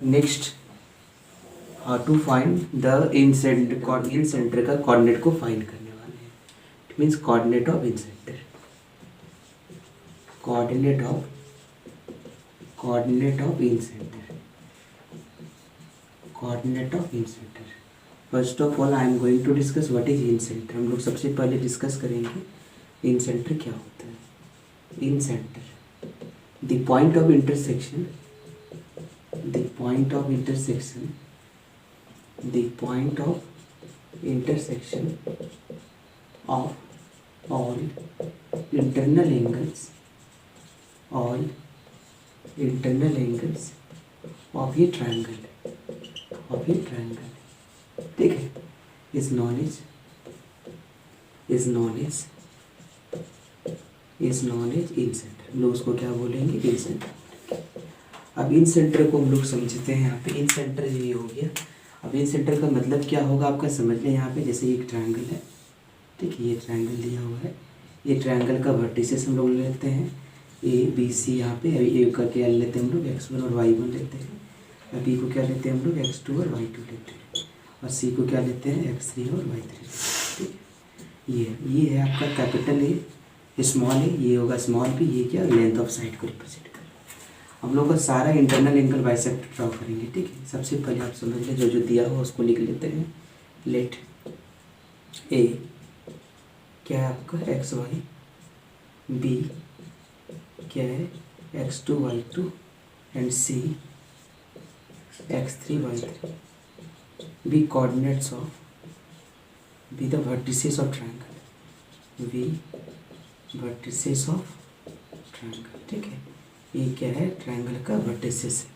Next, how to find the incentre का coordinate को find करने वाले हैं। It means coordinate of incentre, coordinate of incentre, coordinate of incentre. First of all I am going to discuss what is incentre. हम लोग सबसे पहले discuss करेंगे इन सेंटर क्या होता है। Incentre, the point of intersection, the point of intersection, the point of intersection of all internal angles, all internal angles of a triangle, of a triangle, ठीक है, is known as in centre. हम लोग उसको क्या बोलेंगे, इन centre. अब इन centre को हम लोग समझते हैं। यहाँ पे इन सेंटर ये हो गया। अब इन सेंटर का मतलब क्या होगा आपका समझ लें। यहाँ पे जैसे एक ट्रायंगल है, ठीक है, ये ट्रायंगल दिया हुआ है। ये ट्रायंगल का वर्टिसेस हम लोग लेते हैं ए बी सी। यहाँ पे ए का क्या लेते हैं हम लोग, x1 और y1 लेते हैं। और बी को क्या लेते हैं हम लोग, x2 और y2 लेते हैं। और सी को क्या लेते हैं, x3 और y3, ठीक है। ये है आपका कैपिटल ए, स्मॉल ए, ये होगा स्मॉल बी। ये क्या, लेंथ ऑफ साइड को रिप्रेजेंट कर। हम लोग का सारा इंटरनल एंगल बाइसेक्टर ड्रॉ करेंगे, ठीक है। सबसे पहले आप समझ लें, जो दिया हो उसको लिख लेते हैं। लेट ए क्या है आपका, एक्स वाई, बी क्या है, x2 y2, and C x3 y3। Be coordinates of, be the vertices of triangle, be vertices of triangle, ठीक है। ये क्या है, ट्रायंगल का वर्टिसेस है।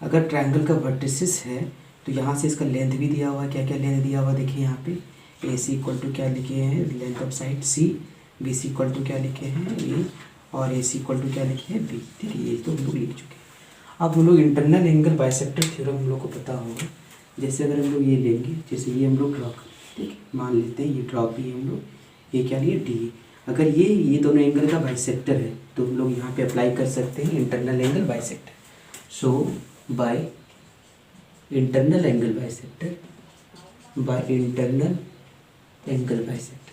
अगर ट्रायंगल का वर्टिसेस है तो यहाँ से इसका लेंथ भी दिया हुआ है। क्या क्या लेंथ दिया हुआ देखिए यहाँ पे, ए सी इक्वल टू क्या लिखे हैं, length of side c, B C equal to क्या लिखे हैं ए, और ए सी इक्वल टू क्या लिखे हैं बी, ठीक है। ये तो हम लोग लिख चुके हैं। अब हम लोग इंटरनल एंगल बाइसेक्टर थ्योरम हम लोग को पता होगा। जैसे अगर हम लोग ये लेंगे, जैसे ये हम लोग ड्रॉ करें, ठीक है, मान लेते हैं ये ड्रॉ भी हम लोग, ये क्या लिए डी। अगर ये दोनों एंगल का बाइसेक्टर है तो हम लोग यहाँ पे अप्लाई कर सकते हैं internal angle bisector. So by internal angle bisector, by internal angle bisector,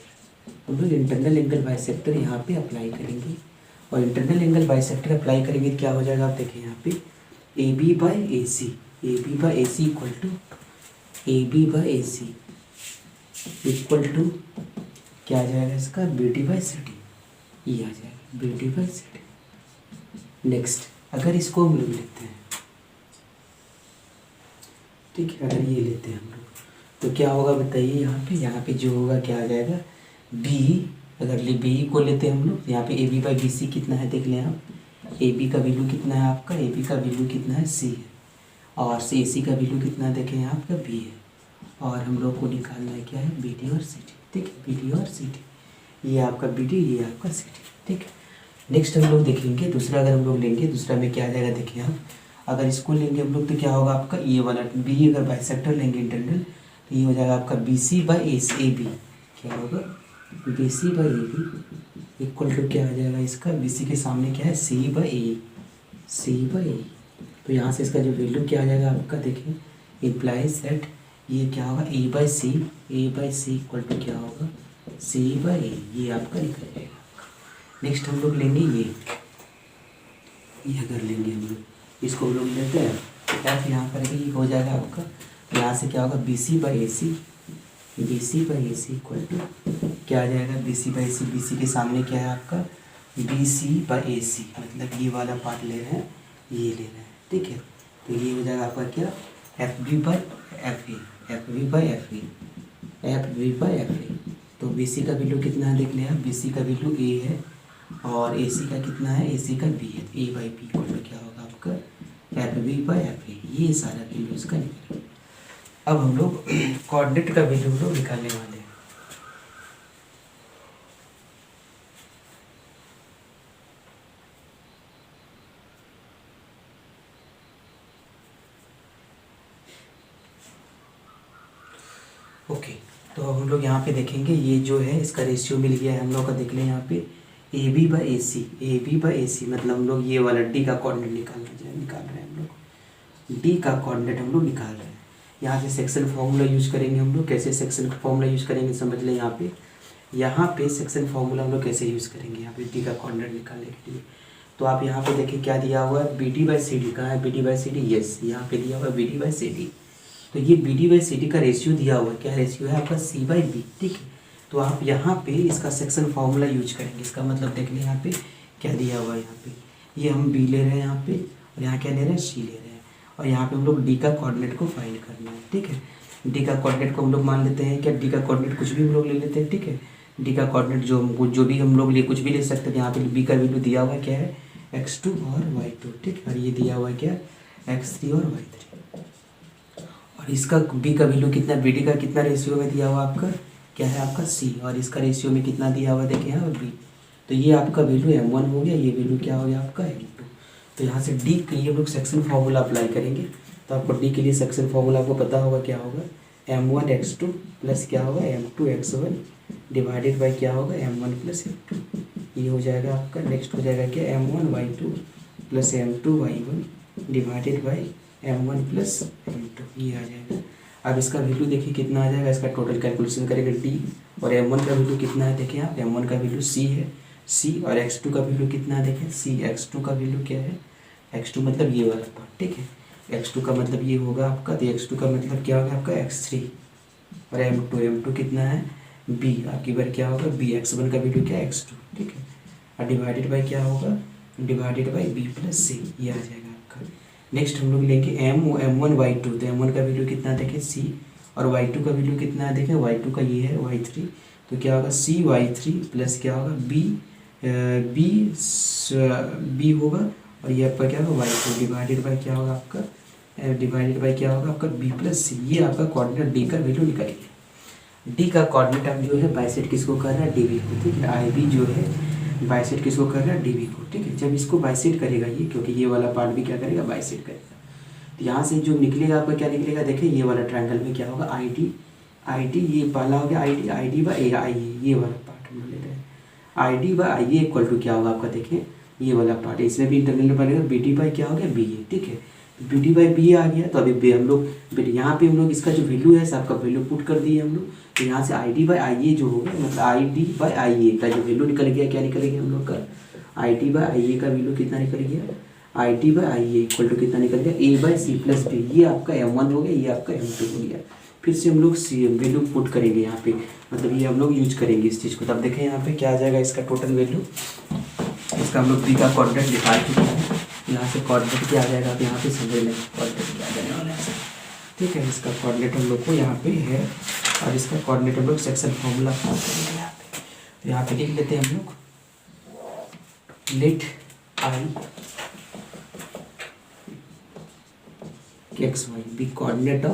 हम लोग इंटरनल एंगल बाइसेक्टर यहाँ पे अप्लाई करेंगे। और इंटरनल एंगल बाइसेक्टर अप्लाई करेंगे तो क्या हो जाएगा, आप देखें यहाँ पे A B by A C, A B by A C equal to, A B by A C equal to क्या आ जाएगा इसका, B D by C D, ये आ जाएगा B D by C D. Next, अगर इसको हम लोग लेते हैं, ठीक है, अगर ये लेते हैं हम लोग तो क्या होगा बताइए। यहाँ पे जो होगा क्या आ जाएगा, बी, अगर बी को लेते हैं हम लोग, यहाँ पे A B by B C कितना है देख लें आप। ए बी का वैल्यू कितना है आपका, ए बी का वैल्यू कितना है सी है, और ए सी का वैल्यू कितना है देखें यहाँ आपका बी है। और हम लोग को निकालना है क्या है, बी डी और सी डी, ठीक है, बी डी और सी डी। ये आपका बी डी, ये आपका सी डी, ठीक है। नेक्स्ट हम लोग देखेंगे दूसरा, अगर हम लोग लेंगे दूसरा में क्या आ जाएगा देखिए आप। अगर इसको लेंगे हम लोग तो क्या होगा आपका, ये वाला बी, अगर बाइसेक्टर लेंगे इंटरनल तो ये हो जाएगा आपका B C by A B, क्या होगा, B C by A B equal to क्या आ जाएगा इसका, बी सी के सामने क्या है, सी बाई ए, सी बाई ए। तो यहाँ से इसका जो वैल्यू क्या आ जाएगा आपका देखिए, इम्प्लाइज दैट ये क्या होगा, ए बाई सी इक्वल टू क्या होगा, सी बाई ए, ये आपका निकल जाएगा। नेक्स्ट हम लोग लेंगे ये अगर लेंगे हम लोग, इसको हम लोग लेते हैं एफ, यहाँ पर भी हो जाएगा आपका, यहाँ से क्या होगा, B C by A C equal to क्या आ जाएगा, B C by A C, B C के सामने क्या है आपका, बी सी बाई ए सी, मतलब ये वाला पार्ट ले रहे हैं, ये ले रहे हैं, ठीक है। तो ये हो जाएगा आपका क्या, F B by F A, F B by F A, F B by F A. तो बी सी का वैल्यू कितना है देख लिया, बी सी का वैल्यू ए है, और ए सी का कितना है, ए सी का बी है, A by B equal to क्या होगा आपका, F B by F A. ये सारा वैल्यू इसका निकलेगा। अब हम लोग कोऑर्डिनेट का वैल्यू हम लोग निकालने वाले हैं। ओके, तो अब हम लोग यहाँ पे देखेंगे, ये जो है इसका रेशियो मिल गया है हम लोग का, देख लें यहाँ पे ए बी बाई ए सी, मतलब हम लोग ये वाला डी का कोऑर्डिनेट निकाल रहे हैं हम लोग। डी का कोऑर्डिनेट हम लोग निकाल रहे हैं। यहाँ से सेक्शन फार्मूला यूज करेंगे हम लोग। कैसे सेक्शन फार्मूला यूज करेंगे समझ लें। यहाँ पे सेक्शन फार्मूला हम लोग कैसे यूज़ करेंगे यहाँ पे डी का कोऑर्डिनेट निकालने के लिए। तो आप यहाँ पे देखिए क्या दिया हुआ है, B D by C D. कहाँ है B D by C D? Yes, यहाँ पे दिया हुआ है B D by C D. तो ये B D by C D का रेशियो दिया हुआ है। क्या रेशियो है आपका? C by B. ठीक है, तो आप यहाँ पे इसका सेक्शन फार्मूला यूज करेंगे। इसका मतलब देख लें यहाँ पे क्या दिया हुआ है। यहाँ पे ये हम बी ले रहे हैं यहाँ पे, और यहाँ क्या ले रहे हैं? सी ले रहे हैं। और यहाँ पे हम लोग डी का कोऑर्डिनेट को फाइंड करना है। ठीक है, डी का कोऑर्डिनेट को हम लोग मान लेते हैं क्या? डी का कोऑर्डिनेट कुछ भी हम लोग ले लेते हैं। ठीक है, डी का कोऑर्डिनेट जो भी हम लोग कुछ भी ले सकते हैं। यहाँ पे बी का वैल्यू दिया हुआ है क्या है? x2 और y2। ठीक है, और ये दिया हुआ है क्या? x3 और y3। और इसका बी का वैल्यू कितना, बी डी का कितना रेशियो में दिया हुआ आपका? क्या है आपका? c। और इसका रेशियो में कितना दिया हुआ देखिए यहाँ b। तो ये आपका वैल्यू m1 हो गया, ये वैल्यू क्या हो गया आपका? m2। तो यहाँ से डी के लिए हम लोग सेक्शन फार्मूला अप्लाई करेंगे। तो आपको डी के लिए सेक्शन फार्मूला आपको पता होगा क्या होगा? m1 x2 प्लस क्या होगा? m2 x1 डिवाइडेड बाई क्या होगा? m1 plus m2। ये हो जाएगा आपका। नेक्स्ट हो जाएगा क्या? m1 y2 plus m2 y1 divided by m1 plus m2। ये आ जाएगा। अब इसका वैल्यू देखिए कितना आ जाएगा। इसका टोटल कैलकुलेशन करेंगे डी, और m1 का वैल्यू कितना है देखिए आप, m1 का वैल्यू c है c, और x2 का वैल्यू कितना है देखिए c। x2 का वैल्यू क्या है? x2 मतलब ये वाला पार्ट। ठीक है, x2 का मतलब ये होगा आपका। तो x2 का मतलब क्या होगा आपका? x3। और m2 कितना है? b। आपकी बार क्या होगा? b। x1 का वैल्यू क्या है? x2। ठीक है, और डिवाइडेड बाई क्या होगा? Divided by b plus c। ये आ जाएगा आपका। नेक्स्ट हम लोग लेंगे m1 y2। तो m1 का वैल्यू कितना देखें? c। और y2 का वैल्यू कितना है देखें? y2 का ये है y3। तो क्या होगा? c y3 प्लस क्या होगा? b होगा, और ये आपका क्या होगा? y2 डिवाइडेड बाई क्या होगा आपका? डिवाइडेड बाई क्या होगा आपका? b plus c। ये आपका कोऑर्डिनेट डी का वैल्यू निकालिए। डी का कोऑर्डिनेट अब जो है बाइसेट किसको कर रहा है? डीबी को। ठीक है, आई बी जो है बाइसेट किसको कर रहा है? डीबी को। ठीक है, जब इसको बाइसेट करेगा ये, क्योंकि ये वाला पार्ट भी क्या करेगा? बाइसेट करेगा। तो यहाँ से जो निकलेगा आपका क्या निकलेगा देखिए? ये वाला ट्रायंगल में क्या होगा? आई डी ये पहला हो गया आई डी बाई आई ए। ये वाला पार्ट हम ले रहे हैं। I D by I A equal to क्या होगा आपका? देखिए ये वाला पार्ट, इसमें भी इंटरनल बनेगा बी डी बाई क्या हो गया? बी ए। ठीक है, बी डी बाई बी आ गया। तो अभी हम लोग यहाँ पे हम लोग इसका जो वैल्यू है सबका वैल्यू पुट कर दिए हम लोग। तो यहाँ से आई डी बाई आई ए जो होगा, मतलब आई डी बाई आई ए का जो वैल्यू निकल गया, क्या निकल गया हम लोग का? आई डी बाई आई ए का वैल्यू कितना निकल गया? I D by I A equal to कितना निकल गया? A by C plus B. ये आपका m1 हो गया, ये आपका m2 हो गया। फिर से हम लोग सी वैल्यू पुट करेंगे यहाँ पे, मतलब ये हम लोग यूज करेंगे इस चीज़ को। तब देखें यहाँ पे क्या आ जाएगा इसका टोटल वैल्यू। इसका हम लोग बी का कोऑर्डिनेट निकाल चुके हैं। यहाँ से कोऑर्डिनेट क्या आ जाएगा? आप यहाँ पे समझ लेंगे कोऑर्डिनेट क्या आ जाने वाला है। ठीक है, इसका कोऑर्डिनेट हम लोग को यहाँ पे है, और इसका कोऑर्डिनेट हम लोग सेक्शन फॉर्मूला फाइंड करेंगे यहाँ पे। तो यहाँ पे लिख लेते हैं हम लोग, let I X Y be coordinate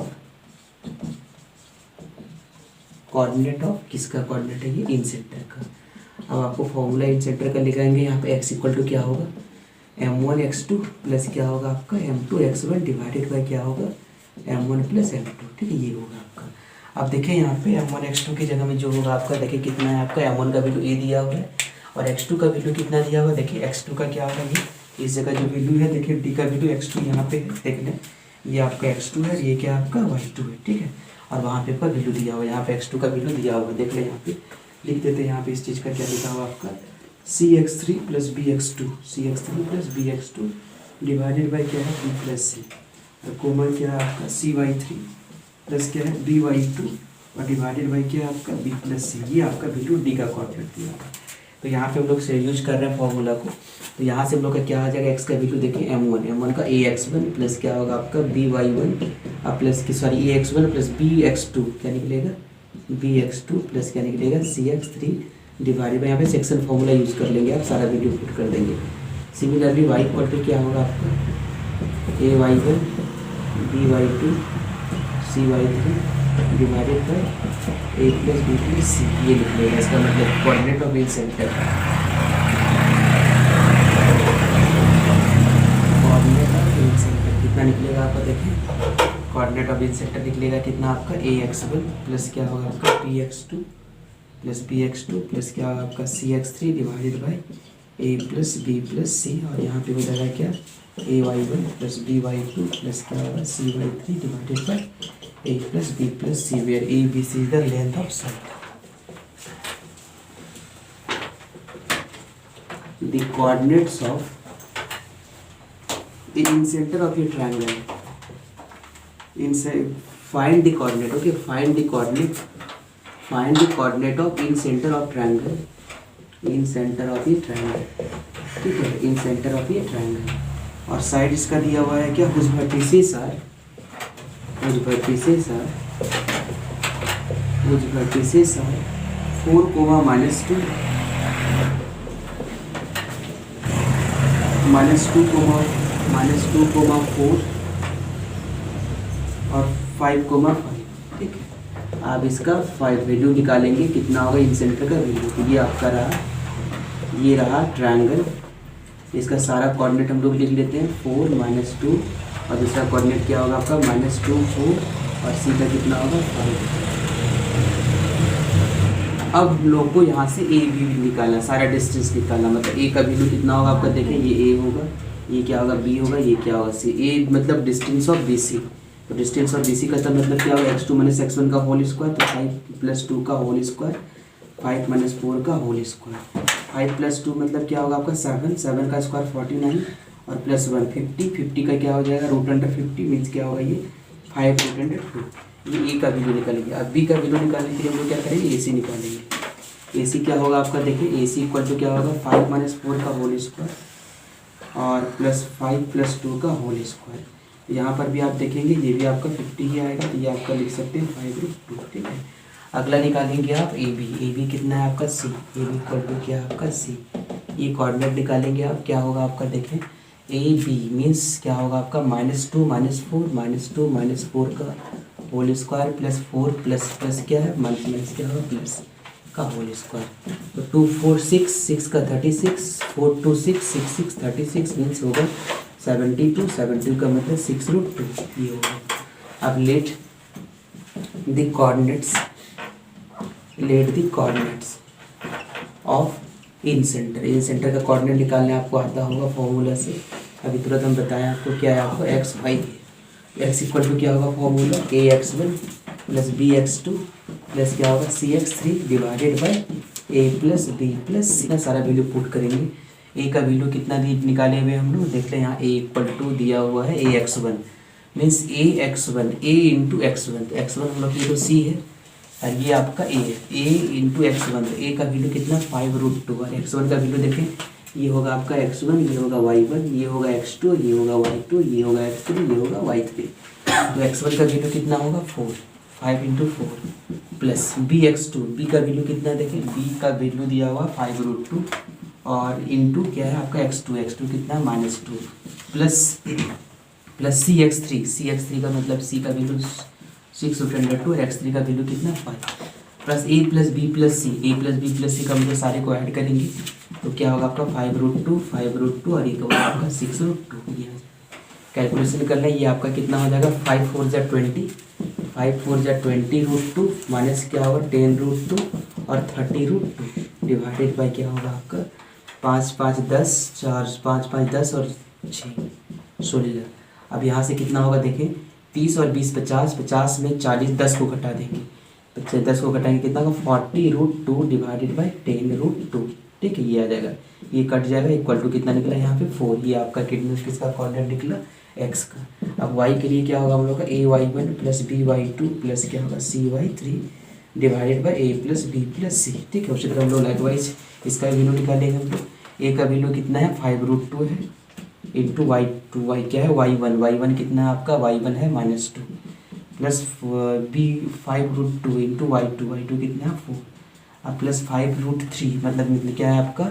of किसका कोऑर्डिनेट है? ये इन सेंटर का। अब आपको फॉर्मूला इन सेंटर का लिखाएंगे। यहाँ पे x इक्वल टू क्या होगा? m1 x2 प्लस क्या होगा आपका? m2 x1 डिवाइडेड बाई क्या होगा? m1 plus m2। ठीक है, ये होगा आपका। अब देखिए यहाँ पे m1 x2 की जगह में जो होगा आपका, देखिए कितना है आपका? m1 का वैल्यू a दिया हुआ है, और x2 का वैल्यू कितना दिया हुआ है? देखिए x2 का क्या होगा? ये इस जगह जो वैल्यू है देखिए d का वैल्यू x2 यहाँ पे देख लें, ये आपका x2 है, ये क्या आपका? y2 है। ठीक है, और वहाँ पे आपका वैल्यू दिया हुआ है, यहाँ पे x2 का वैल्यू दिया हुआ है। देख लें यहाँ पे लिख देते हैं। यहाँ पे इस चीज़ का क्या लिखा हुआ आपका? cx3 plus bx2, cx3 plus bx2 divided by क्या है? b प्लस सी। और कॉमन क्या है आपका? cy3 प्लस क्या है? by2 और डिवाइडेड बाई क्या है आपका? b प्लस सी। ये आपका वैल्यू डी का कोऑर्डिनेट दिया हुआ है। तो यहाँ पे हम लोग से यूज कर रहे हैं फॉर्मूला को। तो यहाँ से हम लोग का क्या आ जाएगा? एक्स का वैल्यू देखिए m1 का ax1 प्लस क्या होगा आपका? by1 प्लस की सॉरी ax1 प्लस bx2 क्या निकलेगा? bx2 प्लस क्या निकलेगा? cx3 डिवाइडेड बाई यहाँ पे सेक्शन फॉर्मूला यूज कर लेंगे, आप सारा वीडियो पुट कर देंगे। सिमिलरली y इक्वल टू क्या होगा आपका? ay1 by2 cy3 divided by a plus b plus c। ये लिख लेगा, इसका मतलब coordinate of incentre. Coordinate of in centre कितना निकलेगा आपका? देखिए कोऑर्डिनेट ऑफ इन सेंटर निकलेगा कितना आपका? ax1 प्लस क्या होगा आपका? bx2 प्लस bx2 प्लस क्या होगा आपका? cx3 divided by a plus b plus c। और यहाँ पे हो जाएगा क्या? AY1 प्लस BY2 प्लस क्या होगा CY3 divided by A plus B plus C, where ABC is the length of side. The coordinates of incentre of a triangle find the coordinate, okay, find the coordinate of in center of triangle, in center of a triangle, ठीक है, in center of a triangle। और side इसका दिया हुआ है क्या, whose vertices are 4, -2 -2, -4 और 5, ठीक है। आप इसका 5 वैल्यू निकालेंगे, कितना होगा इन सेंटर का वैल्यू। तो ये आपका रहा, ये रहा ट्रायंगल, इसका सारा कोऑर्डिनेट हम लोग लिख लेते हैं 4 -2 और दूसरा कोऑर्डिनेट क्या होगा आपका -2 4 और सी का कितना होगा 5। अब हम लोग को यहाँ से ए बी निकालना, सारा डिस्टेंस निकालना, मतलब ए का वैल्यू कितना होगा आपका, देखें ये ए होगा, ये क्या होगा बी होगा, ये क्या होगा सी। ए मतलब डिस्टेंस ऑफ बी सी, तो डिस्टेंस ऑफ बी सी का मतलब क्या होगा x2 - x1 का होल स्क्वायर, तो 5 + 2 का होल स्क्वायर, 5 - 4 का होल स्क्वायर। 5 + 2 मतलब क्या होगा आपका 7 का स्क्वायर 49 और +1 50 का क्या हो जाएगा √50 मीन्स क्या होगा ये 5√2। ये ए का वैल्यू निकालेंगे। अब बी का वैल्यू निकालने के लिए हम लोग क्या करेंगे, ए सी निकालेंगे। ए सी क्या होगा आपका, देखिए ए सी इक्वल टू क्या होगा 5 - 4 का होल स्क्वायर और +5 + 2 का होल स्क्वायर। यहाँ पर भी आप देखेंगे ये भी आपका 50 ही आएगा, तो ये आपका लिख सकते हैं 5√2, ठीक है। अगला निकालेंगे आप ए बी कितना है आपका सी, ए बी इक्वल टू क्या आपका सी। ये कोऑर्डिनेट निकालेंगे आप, क्या होगा आपका देखें ए बी मीन्स क्या होगा आपका -2 - 4 का होल स्क्वायर +4 प्लस क्या है माइनस क्या होगा प्लस का होल स्क्वायर। तो 2 4 6 का 36, 4 2 6 6 36 मीन्स होगा 72 का मतलब 6√2 ये होगा। अब let the coordinates of incentre का कोऑर्डिनेट निकालने आपको आता होगा फॉर्मूला से। अभी तुरंत हम बताएं आपको क्या है, आपको X Y X equal to क्या होगा फॉर्मूला ax1 + bx2 प्लस क्या होगा cx3 divided by a + b + c। सारा वैल्यू पुट करेंगे। ए का वैल्यू कितना निकाले हुए हम लोग देख लें, यहाँ a इक्वल टू दिया हुआ है ax1 मीन्स a × x1 तो x1 हम लोग की तो c है और ये आपका a है, a × x1 तो a का वैल्यू कितना 5√2 और x1 का वैल्यू देखें ये होगा आपका x1, ये होगा y1, ये होगा x2, ये होगा y2, ये होगा x3, ये होगा y3। तो x1 का वैल्यू कितना होगा 4, 5 × 4 प्लस bx2, b का वैल्यू कितना देखें, b का वैल्यू दिया हुआ 5√2 और इंटू क्या है आपका x2 कितना -2 प्लस cx3 का मतलब c का वैल्यू 6√2 और x3 का वैल्यू कितना 5 प्लस a + b + c का मतलब सारे को ऐड करेंगे तो क्या होगा आपका 5√2 और ये होगा आपका 6√2। ये कैलकुलेशन करना है, ये आपका कितना हो जाएगा 5 4 = 20 √2 माइनस क्या होगा 10√2 और 30√2 डिवाइडेड बाय क्या होगा आपका 5 5 10 4 5 5 10 और 6 16। अब यहाँ से कितना होगा देखें 30 और 20 50 में 40 10 को घटा देंगे, 10 को घटाएंगे कितना होगा 40√2 डिवाइडेड बाय 10√2, ठीक है। ये आ जाएगा, ये कट जाएगा इक्वल टू कितना निकला यहाँ पे 4। ये आपका किसका कोऑर्डिनेट निकला x का। अब y के लिए क्या होगा हम लोग का ay1 + by2 प्लस क्या होगा cy3 divided by a + b + c, ठीक है। उसी तरह हम लोग लाइकवाइज इसका वैल्यू निकालेंगे हम लोग। a का वैल्यू कितना है 5√2 है इंटू y क्या है y1 कितना है आपका y1 है -2 प्लस b 5√2 इंटू y2 कितना है 4 अब प्लस 5√3 मतलब क्या है आपका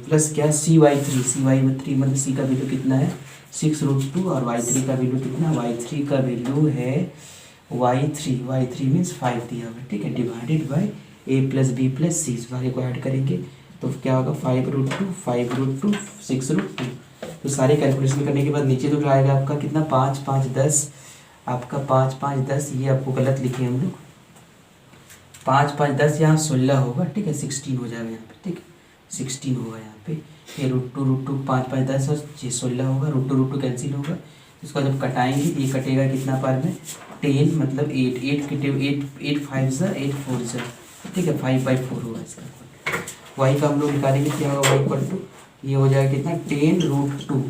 प्लस क्या cy3 मतलब c का वैल्यू कितना है 6√2 और y3 का वैल्यू कितना y3 का वैल्यू है y3 मीन्स 5 दिया हुआ है, ठीक है। Divided by a + b + c सारे को ऐड करेंगे तो क्या होगा 5√2 6√2। तो सारे कैलकुलेशन करने के बाद नीचे तो आएगा आपका कितना 5 5 10 आपका 5 5 10 ये आपको गलत लिखे हम लोग 5 5 10 यहाँ 16 होगा, ठीक है 16 हो जाएगा यहाँ पे, ठीक है। 16 होगा यहाँ पे। ये रूट टू 5 5 10 और 16 होगा, रूट टू कैंसिल होगा। इसको जब कटाएंगे ये कटेगा कितना पार में 10 मतलब 8 8 कटे 8 5 ज़ा 8 4 ज़ा, ठीक है 5/4 होगा इसका। वाई का हम लोग निकालेंगे क्या होगा वाई इक्वल टू ये हो जाएगा कितना 10√2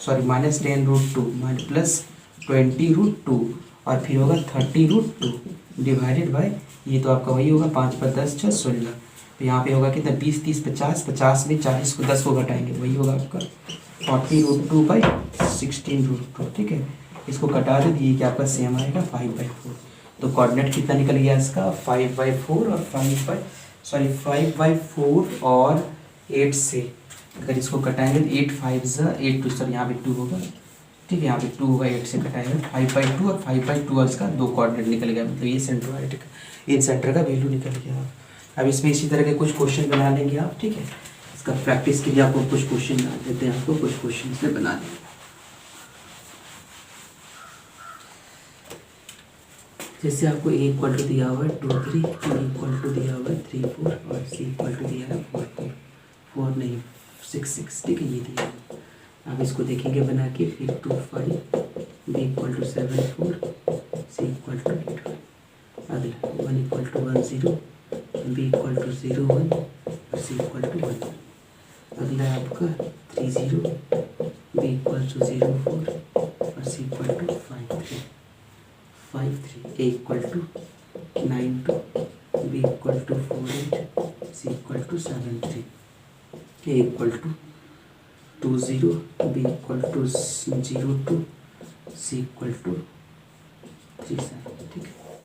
सॉरी -10√2 प्लस 20√2 और फिर होगा 30√2 डिवाइडेड बाय ये तो आपका वही होगा 5 पर 10 6 16। तो यहाँ पे होगा कितना 20 30 50 50 में 40 को 10 को घटाएंगे वही होगा आपका 40√2/16√2, ठीक है। इसको कटा दे ये क्या आपका सेम आएगा 5/4। तो कोऑर्डिनेट कितना निकल गया इसका 5/4 और 5/4 और 8 से अगर इसको कटाएंगे तो 8 5 ज़ा 8 2 सर यहाँ पे 2 होगा, ठीक है यहाँ पे 2 होगा 8 से कटाएगा 5/2 और 5/2 और इसका दो कोऑर्डिनेट निकल गया, मतलब ये सेंटर इन सेंटर का वैल्यू निकल गया। अब इसमें इसी तरह के कुछ क्वेश्चन बना लेंगे आप, ठीक है। इसका प्रैक्टिस के लिए आपको कुछ क्वेश्चन बना देते हैं, आपको कुछ क्वेश्चन इसमें बना देंगे। जैसे आपको ए इक्वल टू दिया हुआ है 2 3, बी इक्वल टू दिया हुआ है 3 4 और सी इक्वल टू दिया है 4 नहीं 6 6, ठीक है ये दिया है। अब इसको देखेंगे बना के फिर 2 5, B equal to 7 4, C equal to 8 1। अगला 1 equal to 1 0, B equal to 0 1 और सी इक्वल टू 1। अगला आपका 3 0, बी इक्वल टू 0 4 और C equal to 5 3 5 3। A equal to 9 2, B equal to 4 8, C equal to 7 3। A equal to 2 0, B equal to 0 2, C equal to 3 7, ठीक है।